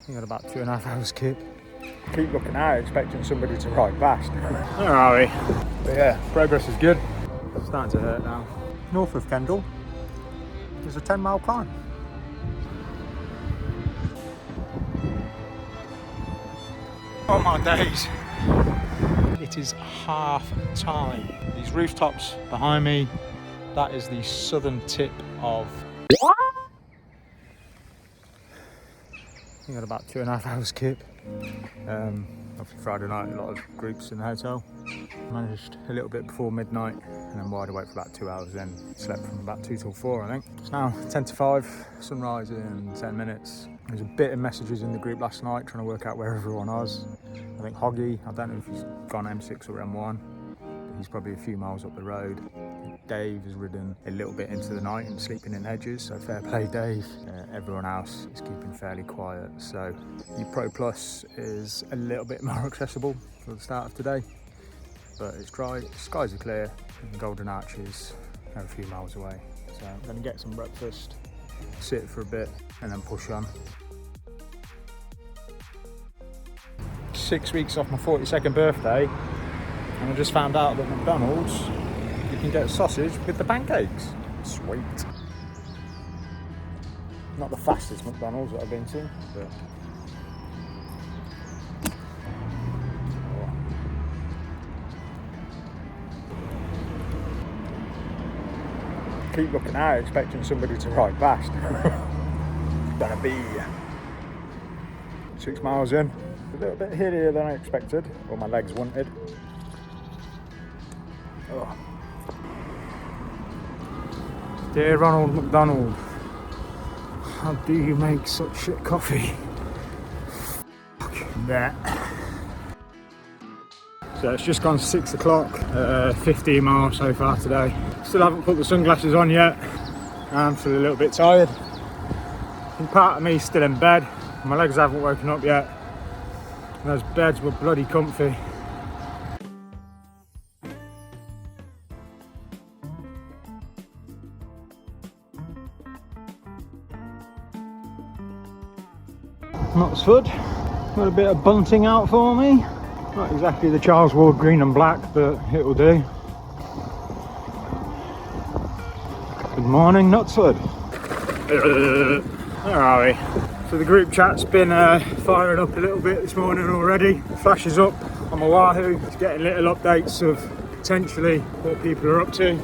We got about 2.5 hours kip. Keep looking out, expecting somebody to ride past. Where are we? But yeah, progress is good. It's starting to hurt now. North of Kendal, there's a 10-mile climb. Oh my days. It is half time. These rooftops behind me, that is the southern tip of... We got about 2.5 hours kip. Obviously Friday night, a lot of groups in the hotel. Managed a little bit before midnight and then wide awake for about 2 hours, then slept from about 2 till 4 I think. It's now 10 to 5, sunrise in 10 minutes. There's a bit of messages in the group last night trying to work out where everyone was. I think Hoggy, I don't know if he's gone M6 or M1, but he's probably a few miles up the road. Dave has ridden a little bit into the night and sleeping in hedges, so fair play Dave. Everyone else is keeping fairly quiet, so the Pro Plus is a little bit more accessible for the start of today, but it's dry, skies are clear, and the Golden Arches are a few miles away. So I'm going to get some breakfast, sit for a bit, and then push on. 6 weeks off my 42nd birthday, and I just found out that McDonald's, you can get sausage with the pancakes. Sweet. Not the fastest McDonald's that I've been to, but... Keep looking out, expecting somebody to ride past. It's gonna be 6 miles in. A little bit hillier than I expected, or my legs wanted. Oh. Dear Ronald McDonald, how do you make such shit coffee? Fucking that. So it's just gone 6 o'clock, 15 miles so far today. Still haven't put the sunglasses on yet. I'm still a little bit tired. And part of me still in bed. My legs haven't woken up yet. And those beds were bloody comfy. Knutsford, got a bit of bunting out for me. Not exactly the Charles Ward green and black, but it will do. Good morning, Knutsford. Where are we? So the group chat's been firing up a little bit this morning already. Flashes up on my Wahoo, just getting little updates of potentially what people are up to.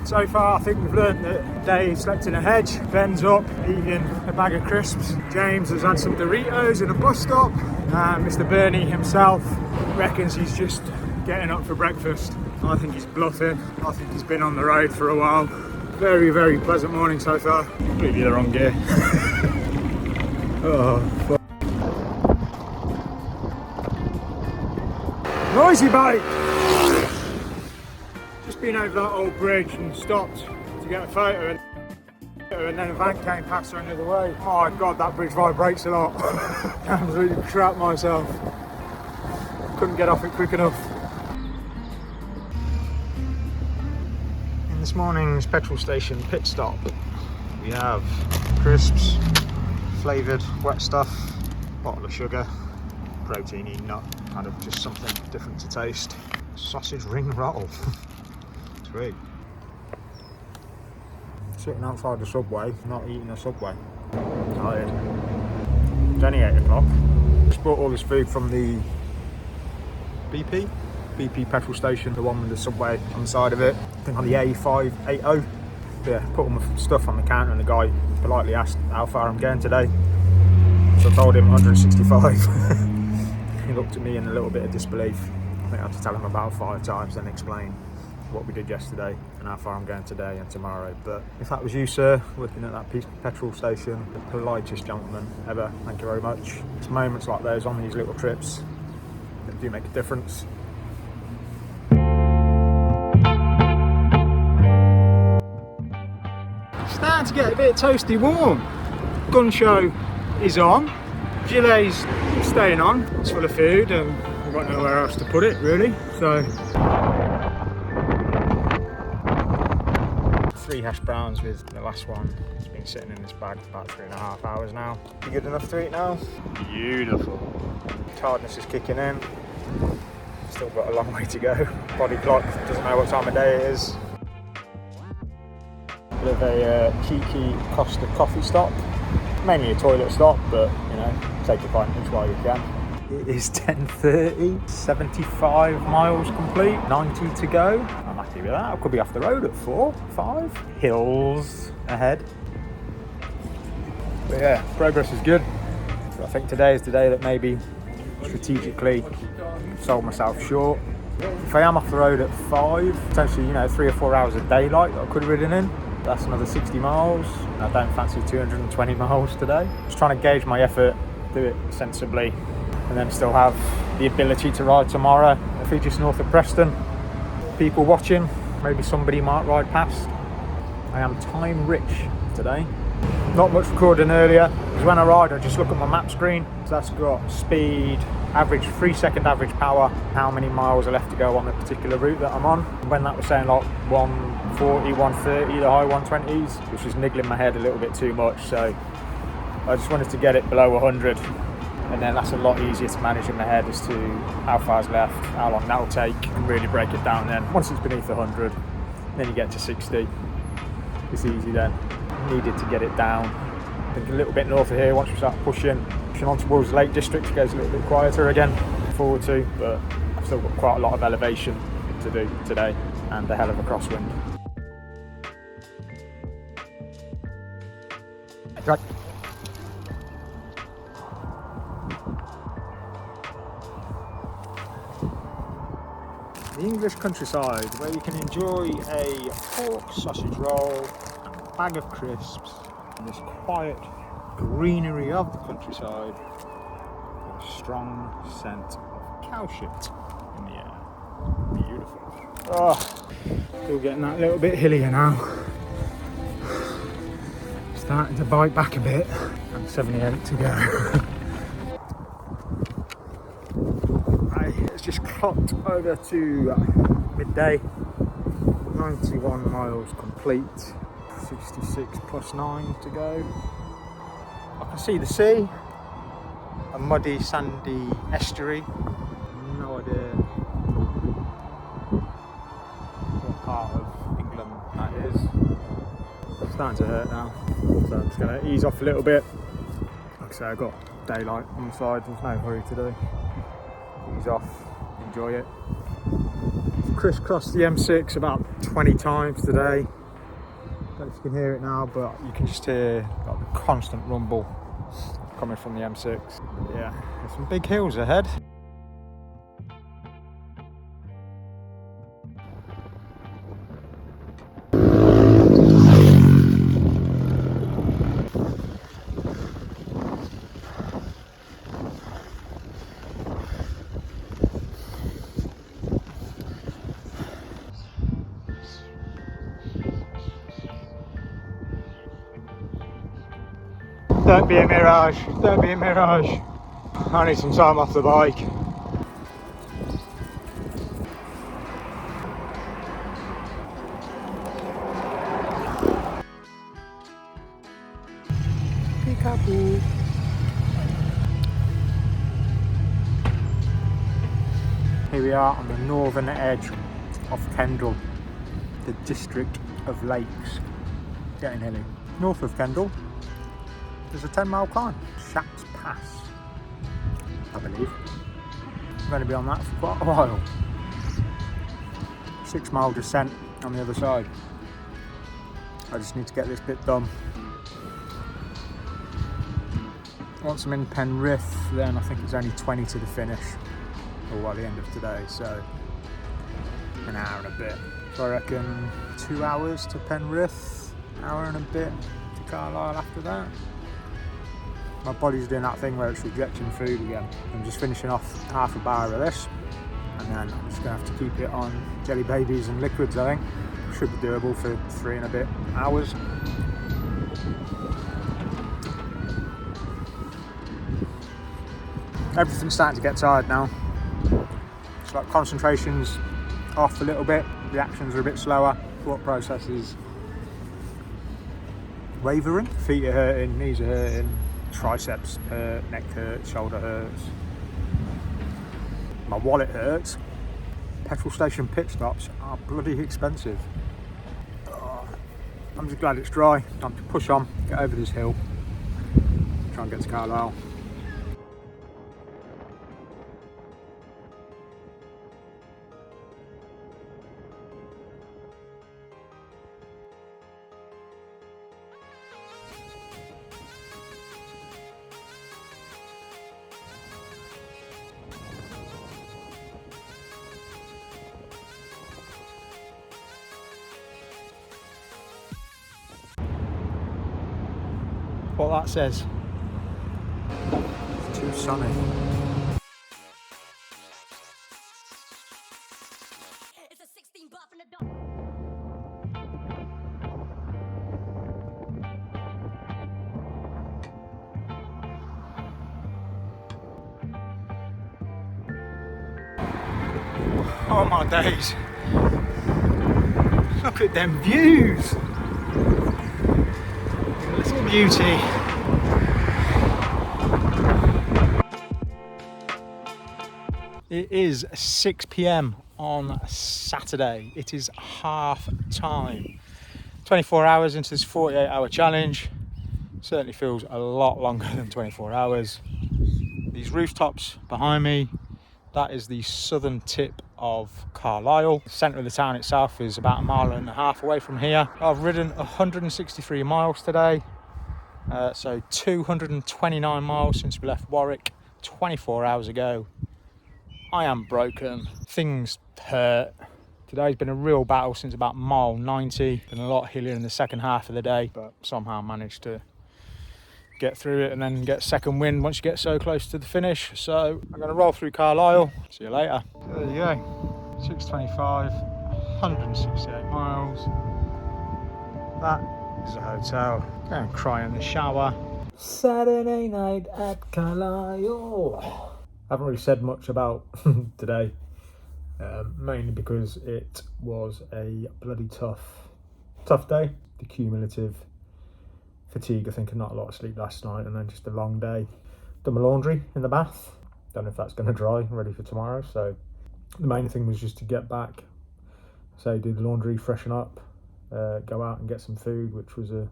So far I think we've learned that Dave slept in a hedge, Ben's up eating a bag of crisps, James has had some Doritos in a bus stop, and Mr. Berney himself reckons he's just getting up for breakfast. I think he's bluffing. I think he's been on the road for a while. Very, very pleasant morning so far. Completely the wrong gear. Oh, fuck. Noisy bike! Just been over that old bridge and stopped to get a photo, and then a van came past her another way. Oh my god, that bridge vibrates a lot. I absolutely crap myself. Couldn't get off it quick enough. In this morning's petrol station pit stop, we have crisps, flavoured wet stuff, bottle of sugar, proteiny nut, kind of just something different to taste. Sausage ring roll. Sweet. Sitting outside the subway, not eating a subway. Tired. It's only 8 o'clock. Just bought all this food from the BP petrol station, the one with the subway on the side of it. I think on the A580. Yeah, put all my stuff on the counter and the guy politely asked how far I'm going today. So I told him 165. He looked at me in a little bit of disbelief. I think I had to tell him about 5 times, then explain what we did yesterday and how far I'm going today and tomorrow. But if that was you, sir, looking at that petrol station, the politest gentleman ever, thank you very much. It's moments like those on these little trips that do make a difference. Starting to get a bit toasty warm. Gun show is on. Gillet's staying on. It's full of food and I've got nowhere else to put it really. So 3 hash browns with the last one. It's been sitting in this bag for about 3.5 hours now. You good enough to eat now? Beautiful. Tiredness is kicking in. Still got a long way to go. Body clock doesn't know what time of day it is. Bit of a cheeky Costa coffee stop. Mainly a toilet stop, but you know, take advantage while you can. It is 10:30, 75 miles complete, 90 to go. I'm happy with that. I could be off the road at 4, 5. Hills ahead. But yeah, progress is good. So I think today is the day that maybe strategically sold myself short. If I am off the road at 5, potentially, you know, 3 or 4 hours of daylight that I could have ridden in. That's another 60 miles. I don't fancy 220 miles today. Just trying to gauge my effort, do it sensibly, and then still have the ability to ride tomorrow. If we're just north of Preston, people watching, maybe somebody might ride past. I am time rich today. Not much recording earlier, because when I ride I just look at my map screen. So that's got speed, average 3-second average power, how many miles are left to go on the particular route that I'm on. When that was saying like 140, 130, the high 120s, which was niggling my head a little bit too much, so I just wanted to get it below 100, and then that's a lot easier to manage in my head as to how far's left, how long that'll take, and really break it down then. Once it's beneath 100, then you get to 60, it's easy then. Needed to get it down. I think a little bit north of here, once we start pushing on towards the Lake District, it goes a little bit quieter again, forward to, but I've still got quite a lot of elevation to do today, and a hell of a crosswind. Right. The English countryside, where you can enjoy a pork sausage roll, a bag of crisps, and this quiet greenery of the countryside, with a strong scent of cow shit in the air. Beautiful. Oh, still getting that little bit hillier now. Starting to bite back a bit, and 78 to go. It's just clocked over to midday. 91 miles complete, 66 plus 9 to go. I can see the sea, a muddy, sandy estuary. No idea what part of England that is. It's starting to hurt now, so I'm just going to ease off a little bit. Like I say, I've got daylight on the side, there's no hurry today. Ease off, enjoy it. Crisscrossed the M6 about 20 times today. Don't know if you can hear it now, but you can just hear like the constant rumble coming from the M6. But yeah, there's some big hills ahead. Don't be a mirage, don't be a mirage. I need some time off the bike. Peekaboo. Here we are on the northern edge of Kendal, the district of lakes. Getting hilly. North of Kendal, there's a 10-mile climb, Shapps Pass, I believe. I'm going to be on that for quite a while. 6-mile descent on the other side. I just need to get this bit done. Once I'm in Penrith, then I think it's only 20 to the finish, or by the end of today, so an hour and a bit. So I reckon 2 hours to Penrith, an hour and a bit to Carlisle after that. My body's doing that thing where it's rejecting food again. I'm just finishing off half a bar of this, and then I'm just going to have to keep it on jelly babies and liquids, I think. Should be doable for 3 and a bit hours. Everything's starting to get tired now. It's like concentration's off a little bit, reactions are a bit slower, thought process is wavering. Feet are hurting, knees are hurting, triceps hurt, neck hurts, shoulder hurts. My wallet hurts. Petrol station pit stops are bloody expensive. Oh, I'm just glad it's dry. Time to push on, get over this hill, try and get to Carlisle. What that says. It's too sunny. It's a 16 buff and a dog. Oh my days. Look at them views. Little beauty. It is 6 p.m. on Saturday. It is half time. 24 hours into this 48-hour challenge. Certainly feels a lot longer than 24 hours. These rooftops behind me, that is the southern tip of Carlisle. The centre of the town itself is about 1.5 miles away from here. I've ridden 163 miles today. So 229 miles since we left Warwick 24 hours ago. I am broken. Things hurt. Today's been a real battle since about mile 90. Been a lot hillier in the second half of the day, but somehow managed to get through it and then get second wind once you get so close to the finish. So I'm going to roll through Carlisle. See you later. So there you go. 6:25, 168 miles. That is a hotel. Go and cry in the shower. Saturday night at Carlisle. I haven't really said much about today, mainly because it was a bloody tough day. The cumulative fatigue, I think, and not a lot of sleep last night, and then just a long day. Done my laundry in the bath. Don't know if that's going to dry, ready for tomorrow. So the main thing was just to get back, do the laundry, freshen up, go out and get some food, which was a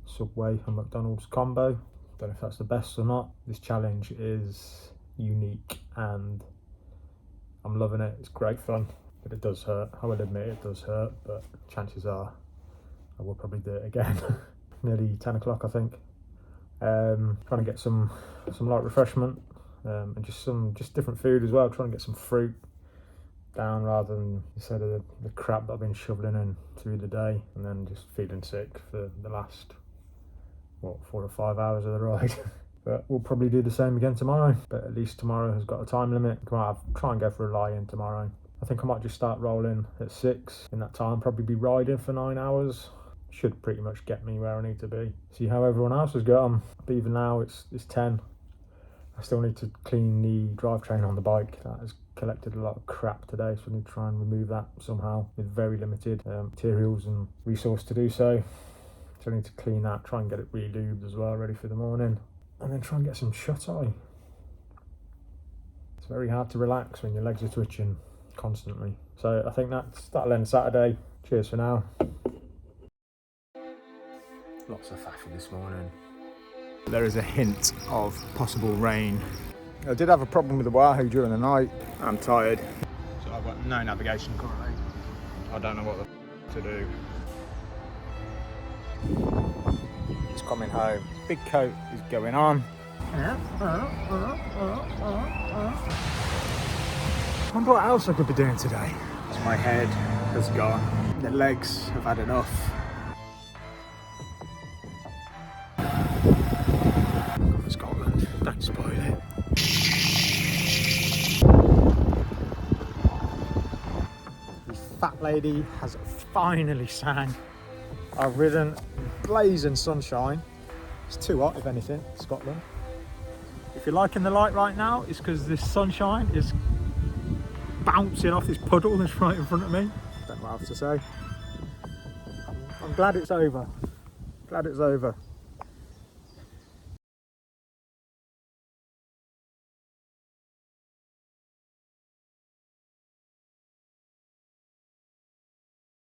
Subway and McDonald's combo. Don't know if that's the best or not. This challenge is unique and I'm loving it. It's great fun, but it does hurt. I will admit it does hurt, but chances are I will probably do it again. Nearly 10 o'clock, I think. Trying to get some light refreshment and just different food as well. Trying to get some fruit down rather than instead of the crap that I've been shoveling in through the day, and then just feeling sick for the last 4 or 5 hours of the ride. But we'll probably do the same again tomorrow. But at least tomorrow has got a time limit. Try and go for a lie-in tomorrow. I think I might just start rolling at 6. In that time, probably be riding for 9 hours. Should pretty much get me where I need to be. See how everyone else has got on. But even now, it's 10. I still need to clean the drivetrain on the bike. That has collected a lot of crap today, so I need to try and remove that somehow with very limited materials and resource to do so. So I need to clean that, try and get it re-lubed as well, ready for the morning. And then try and get some shut-eye. It's very hard to relax when your legs are twitching constantly. So I think that'll end Saturday. Cheers for now. Lots of faffy this morning. There is a hint of possible rain. I did have a problem with the Wahoo during the night. I'm tired. So I've got no navigation currently. I don't know what to do. Just coming home. Big coat is going on. I wonder what else I could be doing today. So my head has gone. The legs have had enough. Scotland, don't spoil it. The fat lady has finally sang. I've ridden blazing sunshine. It's too hot, if anything, Scotland. If you're liking the light right now, it's because this sunshine is bouncing off this puddle that's right in front of me. Don't know what else to say. I'm glad it's over. Glad it's over.